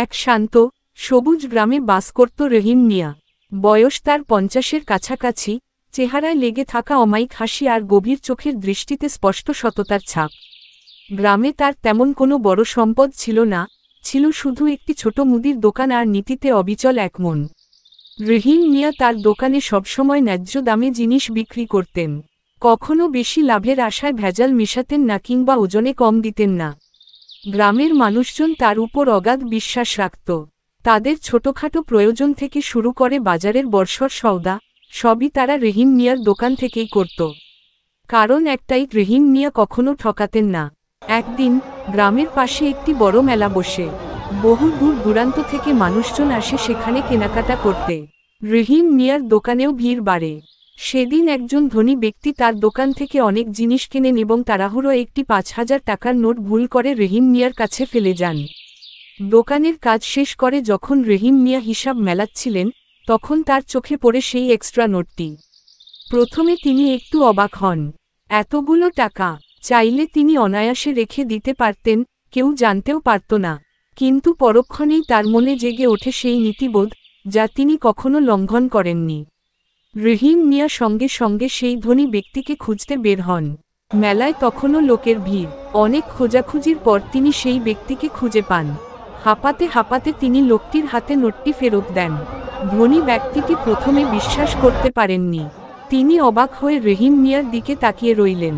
এক শান্ত সবুজ গ্রামে বাস করত রহিম মিয়া। বয়স তার 50-এর কাছাকাছি, চেহারায় লেগে থাকা অমায়িক হাসি আর গভীর চোখের দৃষ্টিতে স্পষ্ট সততার ছাপ। গ্রামে তার তেমন কোনো বড় সম্পদ ছিল না, ছিল শুধু একটি ছোট মুদির দোকান আর নীতিতে অবিচল এক মন। রহিম মিয়া তার দোকানে সবসময় ন্যায্য দামে জিনিস বিক্রি করতেন, কখনো বেশি লাভের আশায় ভেজাল মেশাতেন না কিংবা ওজনে কম দিতেন না। গ্রামের মানুষজন তার উপর অগাধ বিশ্বাস রাখত। তাদের ছোটখাটো প্রয়োজন থেকে শুরু করে বাজারের বর্ষর সওদা, সবই তারা রহিম মিয়ার দোকান থেকেই করত। কারণ একটাই, রহিম মিয়া কখনো ঠকাতেন না। একদিন গ্রামের পাশে একটি বড় মেলা বসে। বহু দূর দূরান্ত থেকে মানুষজন আসে সেখানে কেনাকাটা করতে। রহিম মিয়ার দোকানেও ভিড় বাড়ে। সেদিন একজন ধনী ব্যক্তি তার দোকান থেকে অনেক জিনিস কেনেন এবং তাড়াহুড়ো একটি 5,000 টাকার নোট ভুল করে রহিম মিয়ার কাছে ফেলে যান। দোকানের কাজ শেষ করে যখন রহিম মিয়া হিসাব মেলাচ্ছিলেন, তখন তার চোখে পড়ে সেই এক্সট্রা নোটটি। প্রথমে তিনি একটু অবাক হন। এতগুলো টাকা চাইলে তিনি অনায়াসে রেখে দিতে পারতেন, কেউ জানতেও পারত না। কিন্তু পরক্ষণেই তার মনে জেগে ওঠে সেই নীতিবোধ, যা তিনি কখনো লঙ্ঘন করেননি। রহিম মিয়া সঙ্গে সঙ্গে সেই ধনী ব্যক্তিকে খুঁজতে বের হন। মেলায় তখনও লোকের ভিড়। অনেক খোঁজাখুঁজির পর তিনি সেই ব্যক্তিকে খুঁজে পান। হাঁপাতে হাঁপাতে তিনি লোকটির হাতে নোটটি ফেরত দেন। ধনী ব্যক্তিটি প্রথমে বিশ্বাস করতে পারেননি। তিনি অবাক হয়ে রহিম মিয়ার দিকে তাকিয়ে রইলেন।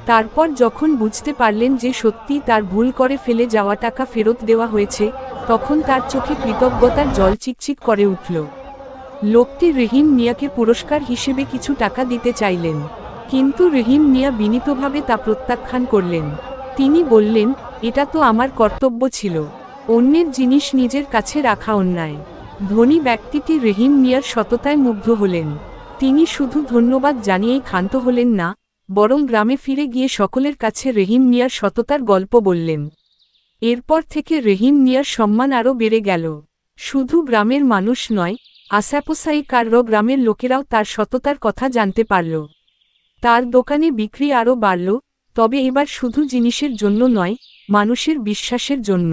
তারপর যখন বুঝতে পারলেন যে সত্যিই তার ভুল করে ফেলে যাওয়া টাকা ফেরত দেওয়া হয়েছে, তখন তার চোখে কৃতজ্ঞতার জল চিকচিক করে উঠল। লোকটি রহিম মিয়াকে পুরস্কার হিসেবে কিছু টাকা দিতে চাইলেন, কিন্তু রহিম মিয়া বিনীতভাবে তা প্রত্যাখ্যান করলেন। তিনি বললেন, এটা তো আমার কর্তব্য ছিল, অন্যের জিনিস নিজের কাছে রাখা অন্যায়। ধনী ব্যক্তিটি রহিম মিয়ার সততায় মুগ্ধ হলেন। তিনি শুধু ধন্যবাদ জানিয়েই ক্ষান্ত হলেন না, বরং গ্রামে ফিরে গিয়ে সকলের কাছে রহিম মিয়ার সততার গল্প বললেন। এরপর থেকে রহিম মিয়ার সম্মান আরও বেড়ে গেল। শুধু গ্রামের মানুষ নয়, আশপাশের গ্রামের লোকেরাও তার সততার কথা জানতে পারল। তার দোকানে বিক্রি আরও বাড়ল, তবে এবার শুধু জিনিসের জন্য নয়, মানুষের বিশ্বাসের জন্য।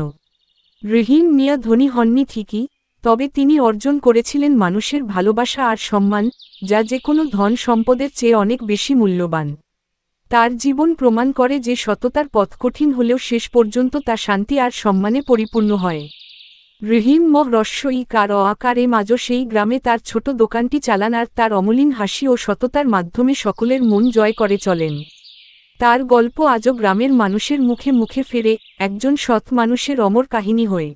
রহিম মিয়া ধনী হননি ঠিকই, তবে তিনি অর্জন করেছিলেন মানুষের ভালোবাসা আর সম্মান, যা যে কোনো ধন সম্পদের চেয়ে অনেক বেশি মূল্যবান। তার জীবন প্রমাণ করে যে সততার পথ কঠিন হলেও শেষ পর্যন্ত তা শান্তি আর সম্মানে পরিপূর্ণ হয়। রহিম আকারে মাঝো সেই গ্রামে তার ছোট দোকানটি চালান আর তার অমলিন হাসি ও সততার মাধ্যমে সকলের মন জয় করে চলেন। তার গল্প আজও গ্রামের মানুষের মুখে মুখে ফেরে, একজন সৎ মানুষের অমর কাহিনী হয়ে।